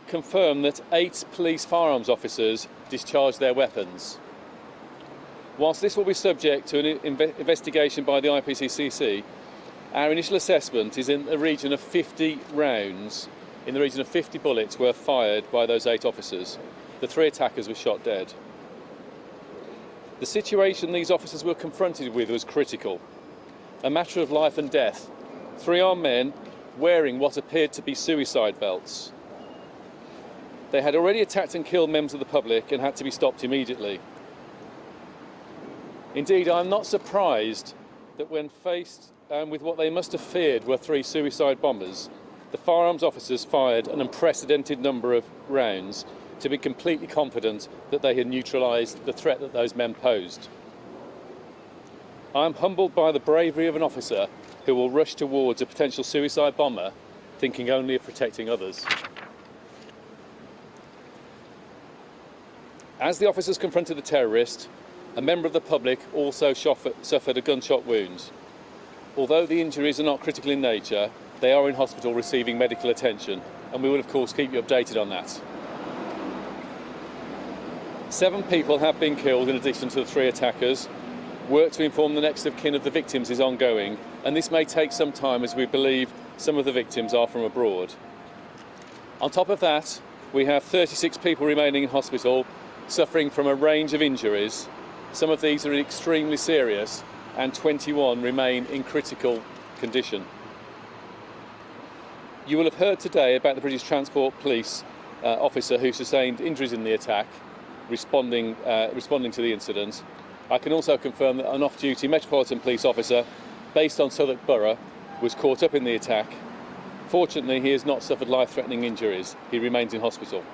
confirm that 8 police firearms officers discharged their weapons. Whilst this will be subject to an investigation by the IPCC, our initial assessment is in the region of 50 rounds, in the region of 50 bullets were fired by those 8 officers. The 3 attackers were shot dead. The situation these officers were confronted with was critical. A matter of life and death. 3 armed men wearing what appeared to be suicide belts. They had already attacked and killed members of the public and had to be stopped immediately. Indeed, I'm not surprised that when faced with what they must have feared were 3 suicide bombers, the firearms officers fired an unprecedented number of rounds to be completely confident that they had neutralised the threat that those men posed. I'm humbled by the bravery of an officer who will rush towards a potential suicide bomber thinking only of protecting others. As the officers confronted the terrorist, a member of the public also suffered a gunshot wound. Although the injuries are not critical in nature, they are in hospital receiving medical attention, and we will of course keep you updated on that. 7 people have been killed in addition to the 3 attackers. Work to inform the next of kin of the victims is ongoing, and this may take some time as we believe some of the victims are from abroad. On top of that, we have 36 people remaining in hospital suffering from a range of injuries. Some of these are extremely serious and 21 remain in critical condition. You will have heard today about the British Transport Police officer who sustained injuries in the attack, responding to the incident. I can also confirm that an off-duty Metropolitan Police officer based on Southwark Borough was caught up in the attack. Fortunately, he has not suffered life-threatening injuries. He remains in hospital.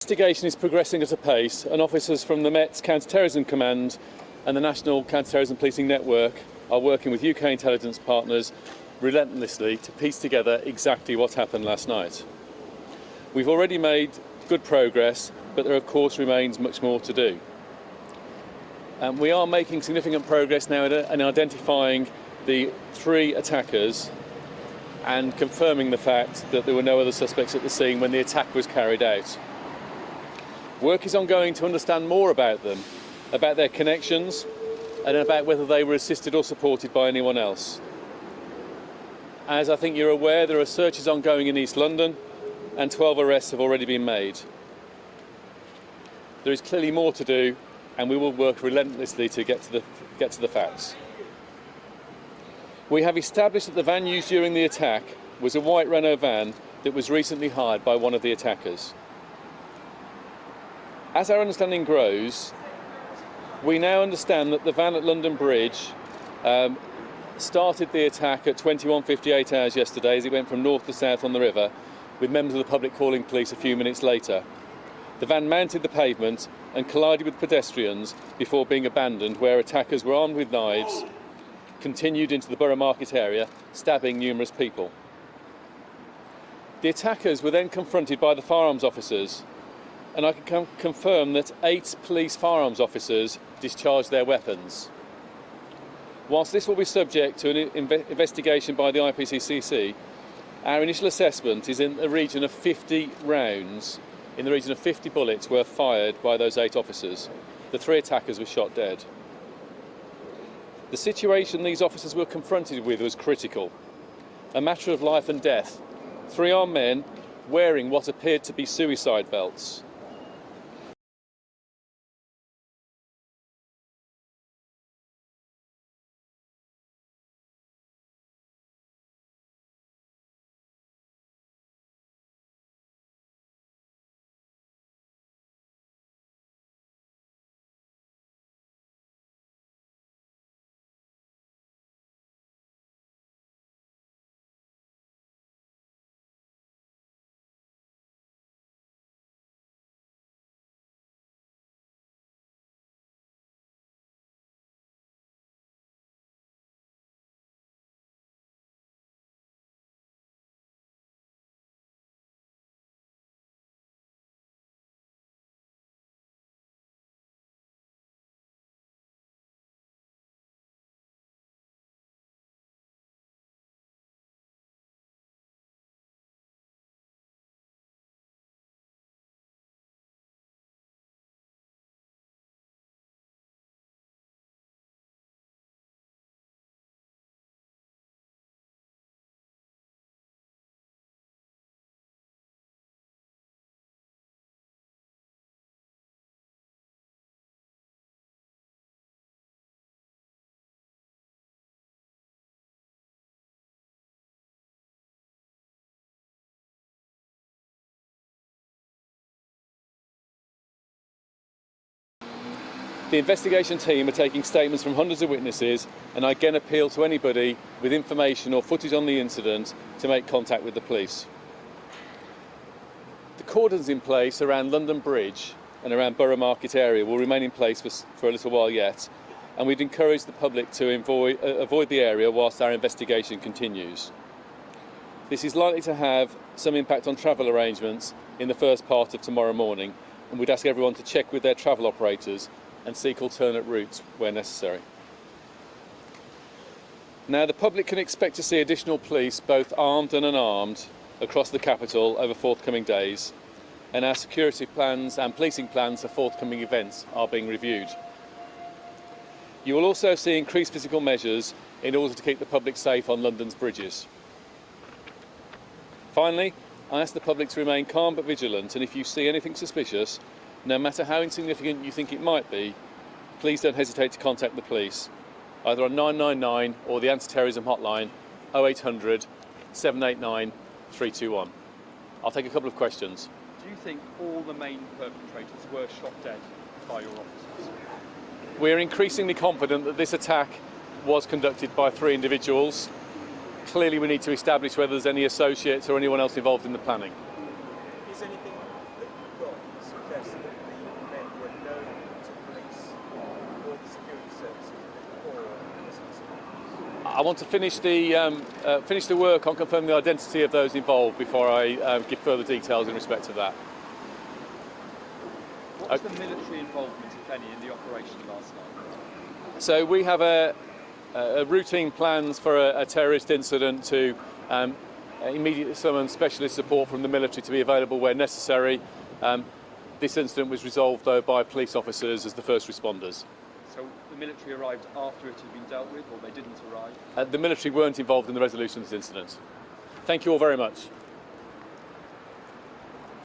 Investigation is progressing at a pace, and officers from the Met Counter-Terrorism Command and the National Counter-Terrorism Policing Network are working with UK intelligence partners relentlessly to piece together exactly what happened last night. We've already made good progress, but there of course remains much more to do. We are making significant progress now in identifying the 3 attackers and confirming the fact that there were no other suspects at the scene when the attack was carried out. Work is ongoing to understand more about them, about their connections, and about whether they were assisted or supported by anyone else. As I think you're aware, there are searches ongoing in East London and 12 arrests have already been made. There is clearly more to do, and we will work relentlessly to get to the facts. We have established that the van used during the attack was a white Renault van that was recently hired by one of the attackers. As our understanding grows, we now understand that the van at London Bridge started the attack at 21:58 hours yesterday as it went from north to south on the river, with members of the public calling police a few minutes later. The van mounted the pavement and collided with pedestrians before being abandoned, where attackers were armed with knives, continued into the Borough Market area, stabbing numerous people. The attackers were then confronted by the firearms officers, and I can confirm that 8 police firearms officers discharged their weapons. Whilst this will be subject to an investigation by the IPCC, our initial assessment is in the region of 50 rounds, in the region of 50 bullets were fired by those 8 officers. The 3 attackers were shot dead. The situation these officers were confronted with was critical. A matter of life and death. 3 armed men wearing what appeared to be suicide belts. The investigation team are taking statements from hundreds of witnesses, and I again appeal to anybody with information or footage on the incident to make contact with the police. The cordons in place around London Bridge and around Borough Market area will remain in place for a little while yet, and we'd encourage the public to avoid the area whilst our investigation continues. This is likely to have some impact on travel arrangements in the first part of tomorrow morning, and we'd ask everyone to check with their travel operators and seek alternate routes where necessary. Now, the public can expect to see additional police, both armed and unarmed, across the capital over forthcoming days, and our security plans and policing plans for forthcoming events are being reviewed. You will also see increased physical measures in order to keep the public safe on London's bridges. Finally, I ask the public to remain calm but vigilant, and if you see anything suspicious, no matter how insignificant you think it might be, please don't hesitate to contact the police, either on 999 or the anti-terrorism hotline 0800 789 321. I'll take a couple of questions. Do you think all the main perpetrators were shot dead by your officers? We're increasingly confident that this attack was conducted by 3 individuals. Clearly we need to establish whether there's any associates or anyone else involved in the planning. Is anything that you've got I want to finish the work on confirming the identity of those involved before I give further details in respect to that. What was the military involvement, if any, in the operation last night? So we have a routine plans for a terrorist incident to immediately summon specialist support from the military to be available where necessary. This incident was resolved though by police officers as the first responders. So the military arrived after it had been dealt with, or they didn't arrive? The military weren't involved in the resolution of this incident. Thank you all very much.